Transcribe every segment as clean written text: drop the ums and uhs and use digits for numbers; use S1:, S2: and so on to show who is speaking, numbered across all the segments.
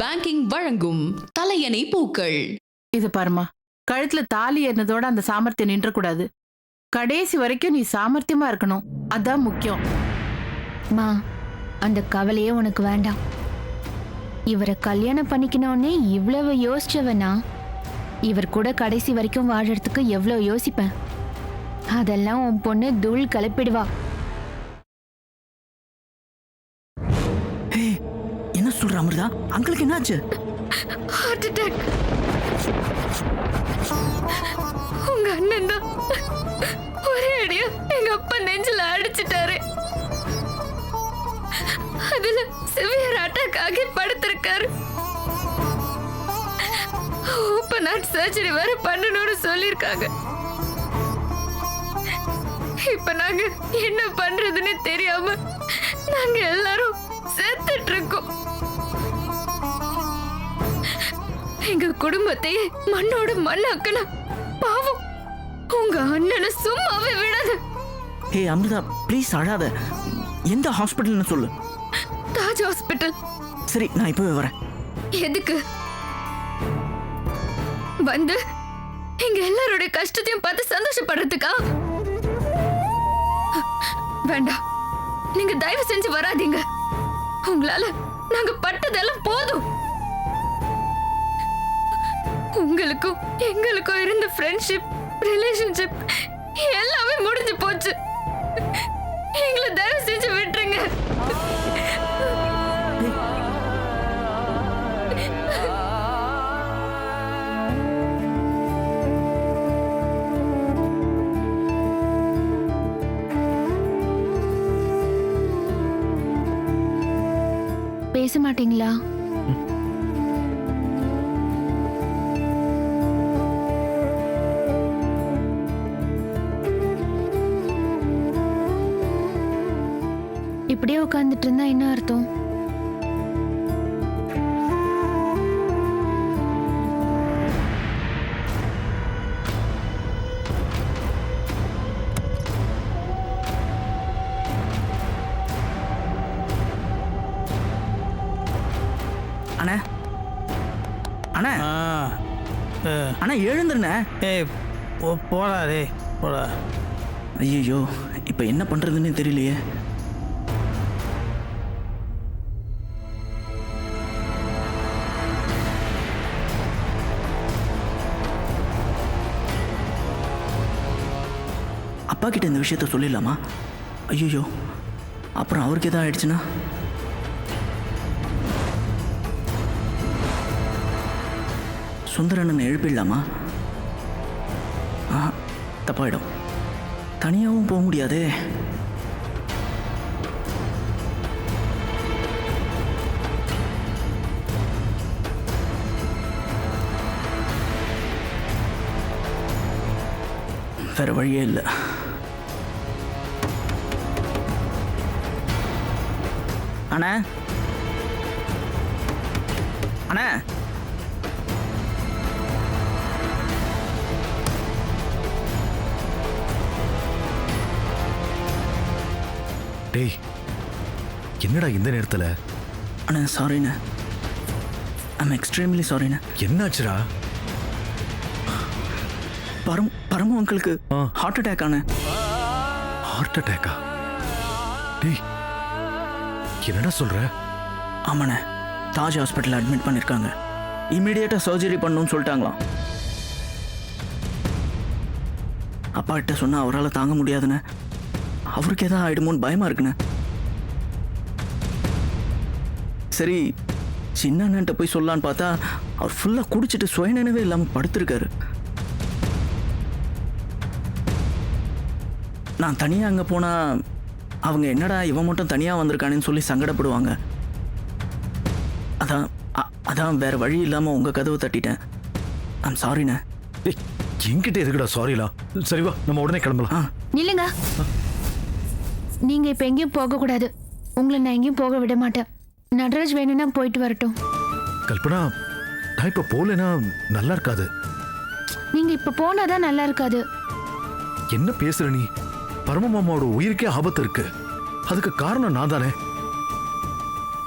S1: Banking வழங்கும் தலையணை பூக்கள்.
S2: இது பாருமா, கழுத்துல தாலி ஏறினதோட அந்த சாமர்த்தியம் நின்ற கூடாது. கடைசி வரைக்கும் நீ சாமர்த்தியமா இருக்கணும், அதான் முக்கியம்.
S3: மா, அந்த கவலையே உனக்கு வேண்டாம். இவரை கல்யாணம் பண்ணிக்கணும்னே இவ்வளவு யோசிச்சவனா, இவர் கூட கடைசி வரைக்கும் வாழறதுக்கு எவ்வளவு யோசிப்பேன். அதெல்லாம் உன் பொண்ணு தூள் கிளப்பிடுவா.
S4: என்ன சொல்ற அமிர்தா? அங்கிளுக்கு என்னாச்சு?
S3: Heart attack. உங்க அண்ணன் தான் ஒரே அடியா எங்க அப்பா நெஞ்சில அடிச்சிட்டாரு. அதுல சிவியர் அட்டாக் ஆகி படுத்திருக்காரு. ஓபன் ஹார்ட் சர்ஜரி வரை பண்ணணும்னு சொல்லிருக்காங்க. இப்ப நாங்க என்ன பண்றதுன்னு தெரியாம நாங்க எல்லாரும் செத்துட்டு இருக்கோம். எங்க குடும்பத்தையே மண்ணோட மண்ணாக்கன பாவம் உங்க அண்ணனை சும்மாவே விடாது.
S4: ஹே அமிர்தா, ப்ளீஸ் அழாத. எந்த ஹாஸ்பிட்டல்னு சொல்லு.
S3: தாஜ் ஹாஸ்பிட்டல்.
S4: சரி, நான் இப்பவே வரேன்.
S3: எதுக்கு வந்து எங்க எல்லாரோட கஷ்டத்தையும் பார்த்து சந்தோஷப்படுறதுக்கா? வேண்டாம், நீங்க தயவு செஞ்சு வராதீங்க. உங்களால நாங்க பட்டதெல்லாம் போதும். உங்களுக்கும் எங்களுக்கும் இருந்த ஃப்ரெண்ட்ஷிப், ரிலேஷன்ஷிப் எல்லாமே முடிஞ்சு போச்சு. எங்களை தயவு செஞ்சு விட்டுருங்க. பேச மாட்டீங்களா? இப்படியே உட்கார்ந்துட்டு இருந்தா என்ன அர்த்தம்?
S4: அண்ணா அண்ணா அண்ணா எழுந்துருண்ணே.
S5: ஏய் போடா, டே போடா.
S4: ஐயோ, இப்போ என்ன பண்ணுறதுன்னு தெரியலையே. அப்பா கிட்ட இந்த விஷயத்த சொல்லிடலாமா? ஐயோ, அப்புறம் அவருக்கு எதாவது ஆயிடுச்சுன்னா? சுந்தரண்ணனை எழுப்பிடலாமா? தப்பாயிடும். தனியாகவும் போக முடியாதே. வேற வழியே இல்லை. அண்ணா அண்ணா
S6: டேய், என்னடா இந்த நேரத்துல?
S4: அண்ணா சாரிண்ணா, ஐம் எக்ஸ்ட்ரீம்லி சாரிண்ணா.
S6: என்னாச்சுடா?
S4: பரமு அங்கிளுக்கு ஹார்ட் அட்டாக் ஆன.
S6: ஹார்ட் அட்டாக்கா? டேய், என்னடா சொல்ற?
S4: ஆமாண்ணே, தாஜ் ஹாஸ்பிட்டல் அட்மிட் பண்ணியிருக்காங்க. இமீடியட்டாக சர்ஜரி பண்ணணும்னு சொல்லிட்டாங்களாம். அப்பா கிட்ட சொன்னா அவரால் தாங்க முடியாதுண்ணே. அவருக்கு எதாவது ஆயிடுமோன்னு பயமா இருக்குண்ணே. சரி சின்ன அண்ணன்ட்ட போய் சொல்லலான்னு பார்த்தா அவர் ஃபுல்லாக குடிச்சிட்டு சுயநினைவே இல்லாமல் படுத்திருக்காரு. நான் தனியாக அங்கே போனால் அவங்க என்னடா இவன் மட்டும் தனியாக வந்திருக்கானேன்னு சொல்லி சங்கடப்படுவாங்க. அதான் வேற வழி இல்லாமல் உங்கள் கதவை தட்டிட்டேன். ஐம் சாரிண்ணே.
S6: ஏய், என்கிட்ட எதுக்குடா சாரிலா? சரி வா, நம்ம உடனே கிளம்பலாம்.
S3: நில்லுங்க. நீங்க இப்ப எங்கேயும் போக கூடாது. உங்களை நான் எங்கேயும் போக விட மாட்டேன். நடராஜ் வேணும்னா போயிட்டு வரட்டும்.
S6: கல்பனா, நான் இப்ப போலனா நல்லா இருக்காது.
S3: நீங்க இப்ப போனாதான் நல்லா இருக்காது.
S6: என்ன பேசுற நீ? பரமமாமாவோட உயிருக்கே ஆபத்து இருக்கு. அதுக்கு காரணம் நான் தானே.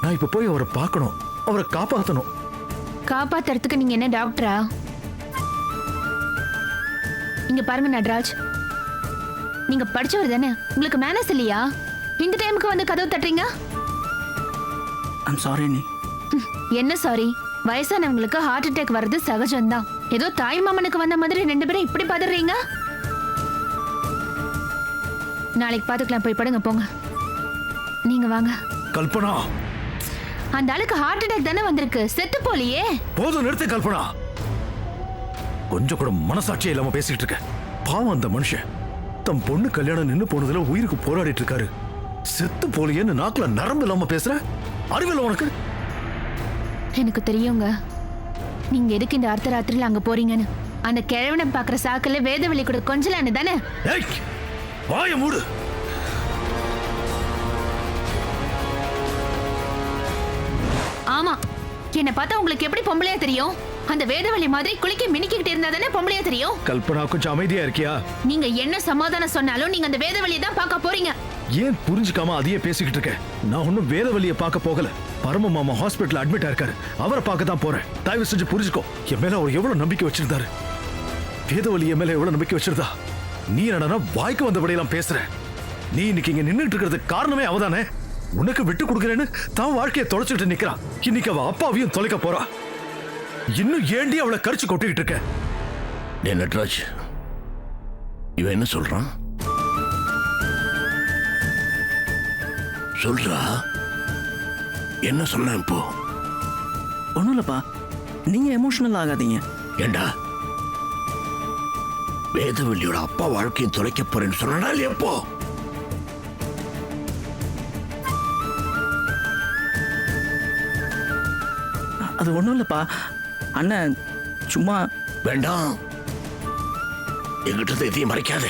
S6: நான் இப்ப போய் அவரை பார்க்கணும், அவரை காப்பாத்தணும்.
S3: காப்பாத்துறதுக்கு நீங்க என்ன டாக்டரா? இங்க பாருங்க நடராஜ், நீங்க படிச்சவர் தானே, உங்களுக்கு மேனஸ் இல்லையா? இந்த டைமுக்கு வந்து கதவு தட்டுறீங்க.
S4: ஐம் சாரி நீ.
S3: என்ன சாரி? வயசானவங்களுக்கு ஹார்ட் அட்டாக் வர்றது சகஜம்தான். ஏதோ தாய் மாமனுக்கு வந்த மாதிரி 2 பேரும் இப்படி பதறீங்க. நாளைக்கு பாத்துக்கலாம், போய் படுங்க போங்க. நீங்க வாங்க.
S6: கல்பனா,
S3: அந்த ஆளுக்கு ஹார்ட் அட்டாக் தானே வந்திருக்கு, செத்து போலியே.
S6: போதும் நிறுத்து கல்பனா. கொஞ்சம் கூட மனசாட்சியே இல்லாம பேசிட்டு இருக்க. பாவம் அந்த மனுஷன் தம் பொண்ணு கல்யாணம் நின்னு போனதுல உயிருக்கு போராடிட்டு இருக்காரு. செத்து போலியேன்னு நாக்குல நரம்பு இல்லாம பேசுற. அறிவில்லை உனக்கு?
S3: எனக்கு தெரியுங்க நீங்க எதுக்கு இந்த அர்த்தராத்திரில அங்க போறீங்கன்னு. அந்த கிழவனை பாக்குற சாக்குல வேதவெளி கூட கொஞ்சலான்னு தானே.
S6: ஏய், வாய மூடு.
S3: ஆமா, என்ன பார்த்தா உங்களுக்கு எப்படி பொம்பளையா தெரியும்? அந்த வேதவெளி மாதிரி குளிக்க மினிக்கிட்டு இருந்தா தானே பொம்பளையா தெரியும்.
S6: கல்பனா, கொஞ்சம் அமைதியா இருக்கியா?
S3: நீங்க என்ன சமாதானம் சொன்னாலும் நீங்க அந்த வேதவெளியை தான் பார்க்க போறீங்க.
S6: ஏன் புரிஞ்சுக்காம அதையே பேசிக்கிட்டு இருக்க? நான் ஒன்னும் வேதவழியை பார்க்க போகல. பரம மாமா ஹாஸ்பிட்டல் அட்மிட் ஆயிருக்காரு, அவரை பார்க்க தான் போறேன். தயவு செஞ்சு புரிஞ்சுக்கோ. என் மேல அவர் எவ்வளவு நம்பிக்கை வச்சிருந்தாரு. வேதவழி என் மேல எவ்வளவு நம்பிக்கை வச்சிருந்தா. நீ என்னடா வாய்க்கு வந்தபடியெல்லாம் பேசுற? நீ இன்னைக்கு இங்க நின்னுட்டு இருக்கிறதுக்கு காரணமே அவதானே. உனக்கு விட்டு கொடுக்கறேன்னு தான் வாழ்க்கையை தொலைச்சிட்டு நிக்கிறான். இன்னைக்கு அவ அப்பாவையும் தொலைக்க போறா. இன்னும் ஏண்டி அவளை கரிச்சு கொட்டிக்கிட்டு இருக்க?
S7: நட்ராஜ், இவன் என்ன சொல்றான்? சொல்றா, என்ன சொன்ன இப்போ?
S4: ஒன்றும் இல்லைப்பா, நீங்கள் எமோஷனல் ஆகாதீங்க.
S7: ஏண்டா, வேதவல்லியோட அப்பா வாழ்க்கையும் தொலைக்க போறேன்னு சொன்னா எப்போ?
S4: அது ஒன்றும் இல்லைப்பா அண்ணன், சும்மா.
S7: வேண்டாம், எங்கிட்ட எதையும் மறைக்காத.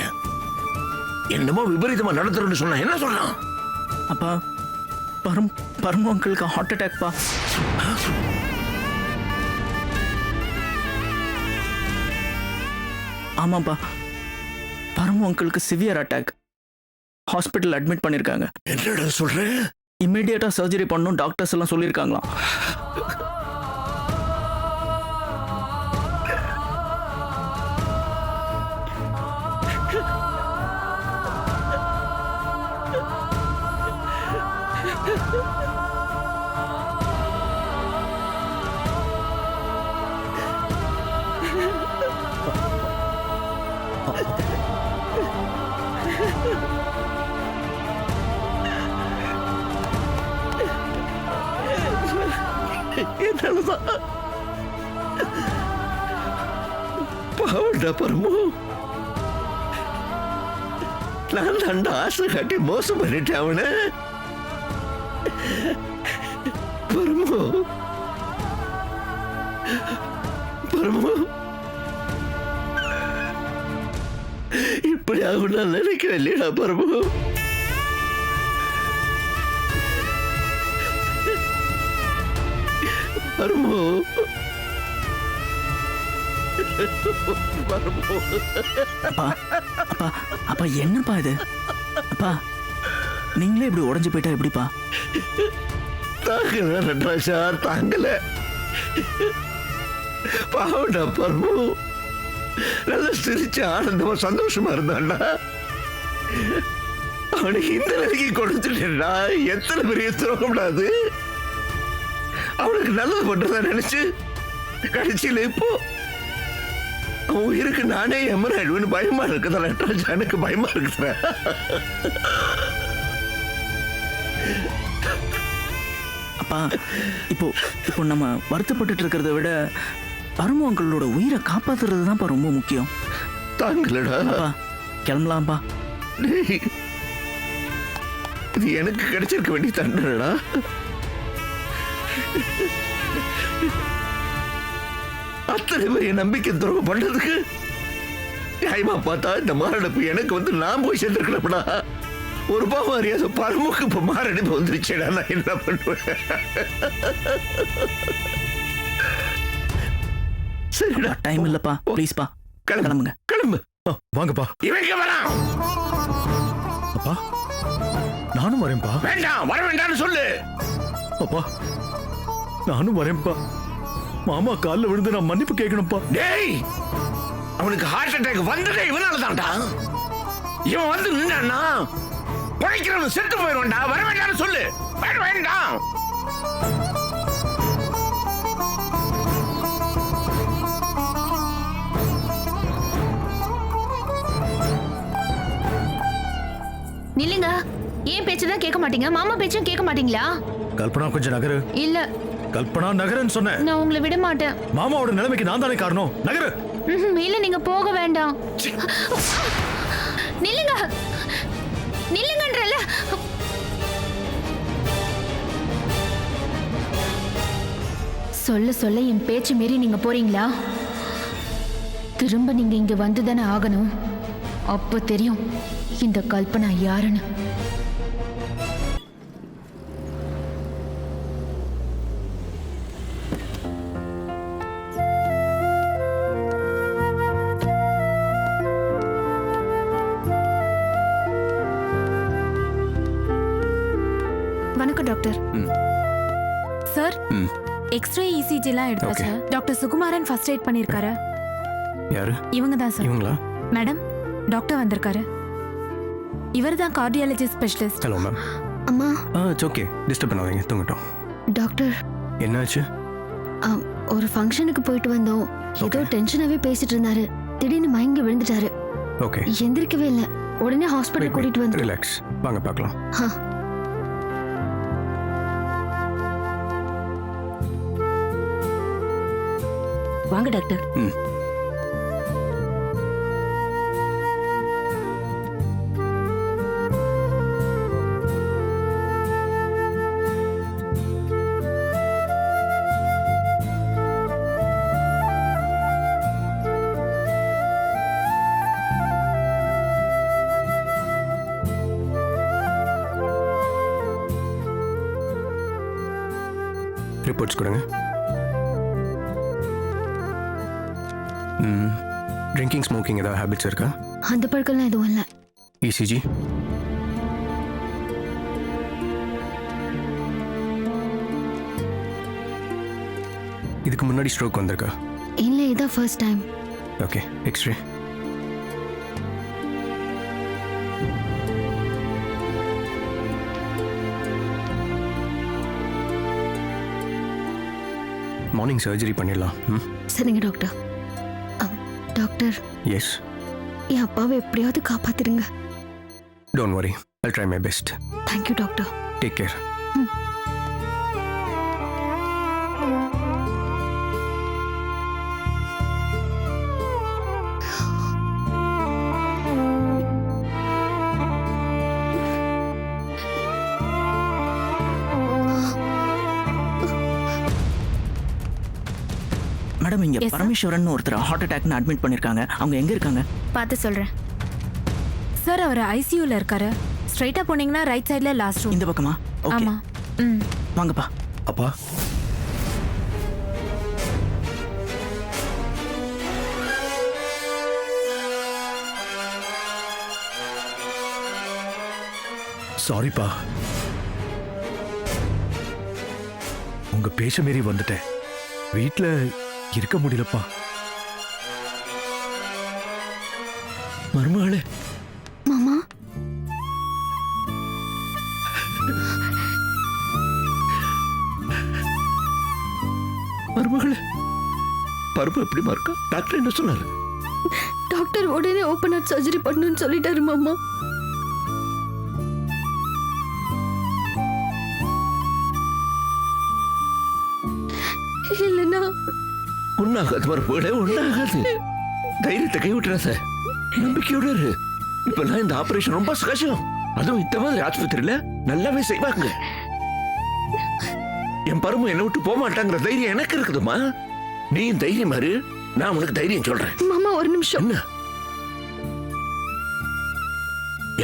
S7: என்னமோ விபரீதமா நடத்துறேன்னு சொன்ன. என்ன சொன்னான்?
S4: அப்பா, பரமு அங்கிளுக்கு ஹார்ட் அட்டாக்ப்பா. ஆமாப்பா, பரமு அங்கிளுக்கு சிவியர் அட்டாக். ஹாஸ்பிட்டல் அட்மிட் பண்ணியிருக்காங்க.
S7: என்னடா சொல்ற?
S4: இம்மிடியேட்டா சர்ஜரி பண்ணணும் டாக்டர்ஸ் எல்லாம் சொல்லியிருக்காங்களாம்.
S7: என்னாலதான் பாவண்டா பரமு. நான் தாண்டா ஆசை காட்டி மோசம் பண்ணிட்டேன் அவனை. பரமு, பரமு, இப்படி ஆகும் நான் நினைக்கிறேன் இல்லையா பரமு? பரமு,
S4: அப்பா, அப்பா, அப்பா, என்னப்பா இது? அப்பா, நீங்களே இப்படி உடஞ்சு போயிட்டா எப்படிப்பா?
S7: தாங்கல நட்ராஜா, தாங்கல. பாவண்டா பரமு, நல்லா சிரிச்சு ஆனந்தமா சந்தோஷமா இருந்தான்டா. அவனுக்கு இந்த நிலைக்கு கொடுத்துட்டேன்டா. எத்தனை பெரிய துரோகம்டா அது. அவனுக்கு நல்லது பண்றதா நினைச்சு கடைசியில இப்போ அவன் உயிருக்கு நானே எமராயிடுவேன்னு பயமா இருக்குதா நட்ராஜா, எனக்கு பயமா இருக்குதுடா.
S4: அப்பா இப்போ இப்போ நம்ம வருத்தப்பட்டுட்டு இருக்கிறத விட பரமு அங்கிளோட உயிரை காப்பாத்துறது தான்ப்பா ரொம்ப முக்கியம்.
S7: தாங்கலடா.
S4: அப்பா கிளம்பலாம்ப்பா.
S7: டேய், இது எனக்கு கிடைச்சிருக்க வேண்டிய தண்டனடா. அத்தனை பேர் என் நம்பிக்கை துரோகம் பண்றதுக்கு நியாயமா பார்த்தா இந்த மாரடைப்பு எனக்கு வந்து நான் போய் சேர்ந்துருக்கணும்டா. ஒரு பாவம் அறியாத பரமுக்கு இப்ப மாரடைப்பு வந்துருச்சேடா, நான் என்ன பண்ணுவேன்? சரிடா,
S4: டைம் இல்லப்பா, ப்ளீஸ்ப்பா கிளம்புங்க.
S7: கிளம்பு.
S6: வாங்கப்பா.
S7: இவங்க வரான்.
S6: அப்பா நானும் வரேன்ப்பா.
S7: வேண்டாம், வர வேண்டாம்னு சொல்லு.
S6: அப்பா நானும் வரேன்ப்பா. மாமா காலில் விழுந்து நான் மன்னிப்பு கேட்கணும்ப்பா.
S7: டேய், அவனுக்கு ஹார்ட் அட்டாக் வந்ததே இவனால தான்டா. இவன் வந்து நின்னா பழைக்கிறவன் செத்து போயிடுவான்டா. வர வேண்டாம்னு சொல்லு. வேண்டாம்.
S3: நில்லுங்க. ஏன் பேச்சுதான் கேட்க மாட்டீங்க? மாமா பேச்சும் கேட்க மாட்டீங்களா?
S6: கல்பனா கொஞ்சம் நகரு.
S3: இல்ல,
S6: கல்பனா நகருன்னு சொன்னேன்.
S3: நான் உங்களை விட மாட்டேன்.
S6: மாமாவோட நிலைமைக்கு நான் தானே காரணம். நகரு.
S3: இல்ல, நீங்க போக வேண்டாம். நில்லுங்க, நில்லுங்கன்றல. சொல்ல சொல்ல என் பேச்சு மீறி நீங்க போறீங்களா? திரும்ப நீங்க இங்க வந்துதானே ஆகணும். அப்போ தெரியும் இந்த கல்பனா யாருன்னு.
S8: வணக்கம் டாக்டர். சார், எக்ஸ்ரே இசிஜிலாம் எடுத்தாச்சு. டாக்டர் சுகுமாரன் ஃபர்ஸ்ட் எய்ட் பண்ணிருக்காரு.
S9: யாரு?
S8: இவங்க தான் சார்.
S9: இவங்களா?
S8: மேடம், டாக்டர் வந்திருக்காரு. இவர் தான் கார்டியாலஜி ஸ்பெஷலிஸ்ட்.
S9: Hello ma'am.
S3: அம்மா.
S9: இட்ஸ் ஓகே, டிஸ்டர்ப் பண்ணாதீங்க, தூங்கட்டும்.
S3: டாக்டர்,
S9: என்னாச்சு?
S3: ஒரு ஃபங்க்ஷனுக்கு போயிட்டு வந்தோம். ஏதோ டென்ஷனாவே பேசிட்டு இருந்தாரு. திடீர்னு மயங்கி விழுந்துட்டாரு.
S9: ஓகே,
S3: எந்திரிக்கவே இல்லை. உடனே ஹாஸ்பிட்டல் கூட்டிட்டு வந்து.
S9: ரிலாக்ஸ், வாங்க பார்க்கலாம்.
S8: வாங்க டாக்டர்.
S9: ரிப்போர்ட்ஸ் கொடுங்க. ட்ரிங்கிங், ஸ்மோக்கிங் ஏதாவது ஹேபிட்ஸ் இருக்கா?
S3: அந்த பழக்கம்லாம் எதுவும் இல்லை.
S9: இசிஜி? இதுக்கு முன்னாடி ஸ்ட்ரோக் வந்திருக்கா?
S3: இல்லை, இதான் first time.
S9: Okay, x-ray. Morning surgery பண்ணிடலாம்.
S3: சரிங்க டாக்டர். Doctor,
S9: S.
S3: என் அப்பாவை எப்படியாவது காப்பாத்திருங்க.
S9: Don't worry, I'll try my best.
S3: Thank you doctor.
S9: Take care.
S4: Madam, இங்க
S8: Yes, sir.
S4: பரமேஸ்வரன் ஒருத்தர் ஹார்ட் அட்டாக்னு அட்மிட் பண்ணிருக்காங்க. அவங்க எங்க இருக்காங்க?
S8: பார்த்து சொல்றேன். சார், அவர் ஐசியூல இருக்காரு. ஸ்ட்ரைட்டா போனீங்கன்னா ரைட் சைடுல லாஸ்ட் ரூம்.
S4: இந்த பக்கமா? ஓகே,
S8: ஆமா.
S4: வாங்கப்பா.
S6: அப்பா சாரிப்பா, உங்க பேச்ச மீறி வந்துட்டேன். வீட்ல இருக்க முடியலப்பா.
S7: மருமகளே,
S3: மாமா,
S7: மருமகளே, பருப்பு எப்படிமா இருக்கா? டாக்டர் என்ன சொன்னாரு?
S8: டாக்டர் உடனே ஓபன் ஹார்ட் சர்ஜரி பண்ணணும்னு சொல்லிட்டாரு மாமா. இல்லைன்னா
S7: ஒன்னாகாது மறுபடிய ஒன்னாகாது. தைரியத்தை கைவிட்டுறாத, நம்பிக்கையோட இரு. இப்பெல்லாம் இந்த ஆபரேஷன் ரொம்ப கஷ்டம். அதுவும் இந்த மாதிரி ஆஸ்பத்திரியில நல்லாவே செய்வாங்க. என் பரும என்னை விட்டு போக மாட்டாங்கிற தைரியம் எனக்கு இருக்குதுமா. நீ தைரியம் இரு, நான் உனக்கு தைரியம் சொல்றேன்.
S8: மாமா ஒரு நிமிஷம்.
S7: என்ன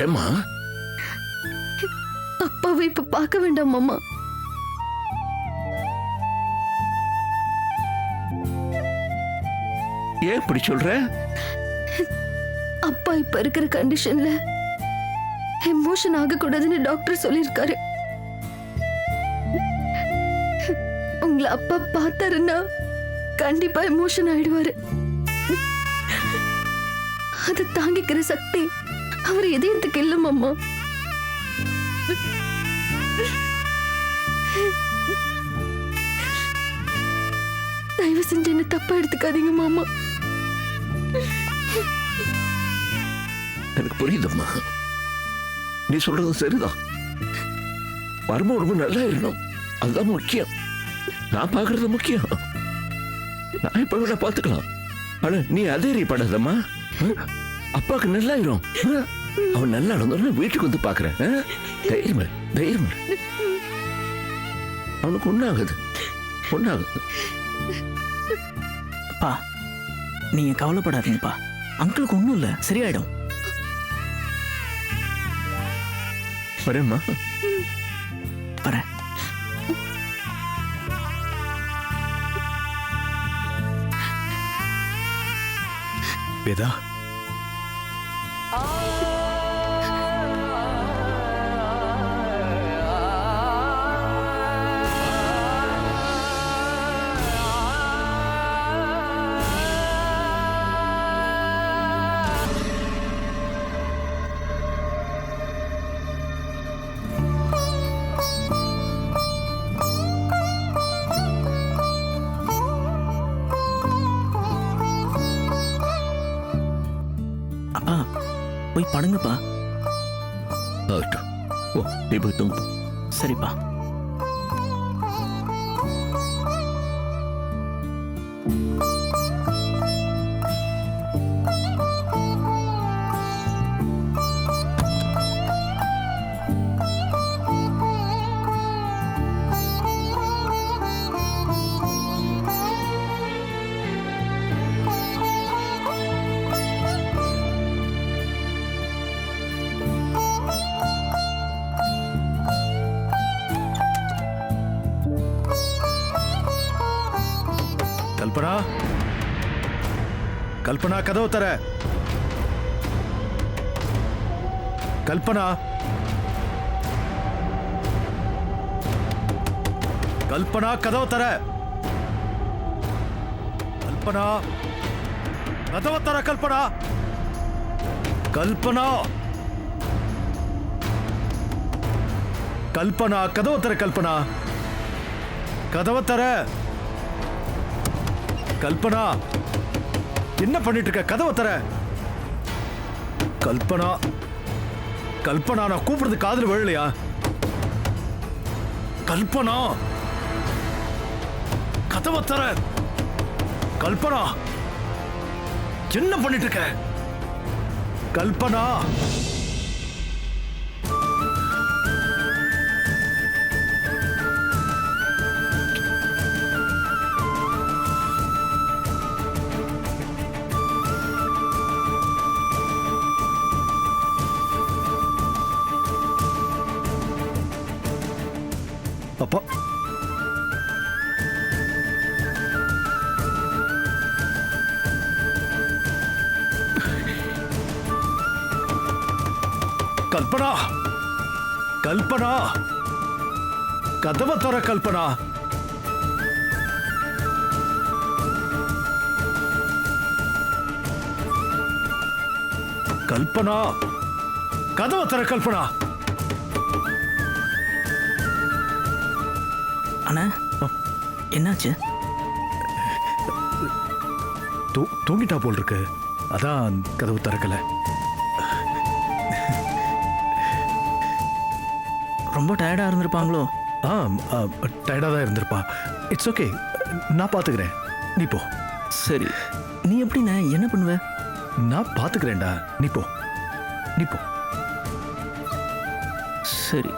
S7: ஏமா?
S8: அப்பாவை இப்ப பார்க்க வேண்டாம் மாமா.
S7: ஏன் இப்படி சொல்ற?
S8: அப்பா இப்ப இருக்கிற கண்டிஷன்ல எமோஷன் ஆகக்கூடாதுன்னு டாக்டர் சொல்லியிருக்காரு. உங்களை அப்பா பார்த்தாருன்னா கண்டிப்பா எமோஷன் ஆயிடுவாரு. அதை தாங்கிக்கிற சக்தி அவர் இதயத்துக்கு இல்ல மாமா. தயவு செஞ்சு என்ன தப்பா எடுத்துக்காதீங்க மாமா.
S7: எனக்கு புரியுதம்மா, நீ சொல்றது சரிதான். பரம உடம்பு நல்லா இருக்கணும், அதுதான் முக்கியம். நான் பாக்குறது முக்கியம். நான் இப்ப வேணா பாத்துக்கலாம். ஆனா நீ அதேரியப்படாதம்மா. அப்பாவுக்கு நல்லாயிரும். அவன் நல்லா இருந்தோன்னு வீட்டுக்கு வந்து பாக்குறேன். தைரியமா தைரியமா. அவனுக்கு ஒண்ணாகுது ஒண்ணாகுது.
S4: அப்பா நீங்க கவலைப்படாதீங்கப்பா, அங்கிளுக்கு ஒன்றும் இல்லை, சரியாயிடும்.
S7: வரேம்மா.
S4: வரேன்.
S6: வேதா,
S4: அப்பா போய் படுங்கப்பா.
S7: ஆகட்டும். ஓ, நீ போய் தூங்கு.
S4: சரிப்பா.
S6: கல்பனா, கல்பனா கதவு தர. கல்பனா, கல்பனா கதவு தர. கல்பனா கதவு தர. கல்பனா, கல்பனா, கல்பனா கதவு தர. கல்பனா கதவு தர. கல்பனா என்ன பண்ணிட்டு இருக்க? கதவை தர. கல்பனா, கல்பனா நான் கூப்பிடுறது காதுல விழலையா? கல்பனா கதவை தர. கல்பனா என்ன பண்ணிட்டு இருக்க? கல்பனா, அப்பா கல்பனா, கல்பனா கதவை தர. கல்பனா, கல்பனா கதவை தர. கல்பனா.
S4: அண்ணா என்னாச்சு?
S6: தூங்கிட்டா போல் இருக்கு. அதான் கதவு திறக்கல.
S4: ரொம்ப டயர்டா இருந்திருப்பாங்களோ?
S6: டயர்டாக தான் இருந்திருப்பா. இட்ஸ் ஓகே, நான் பார்த்துக்கிறேன். நீ போ.
S4: சரி, நீ எப்படிண்ணே என்ன பண்ணுவ?
S6: நான் பார்த்துக்கிறேன்டா. நீ போ, நீ போ.
S4: சரி.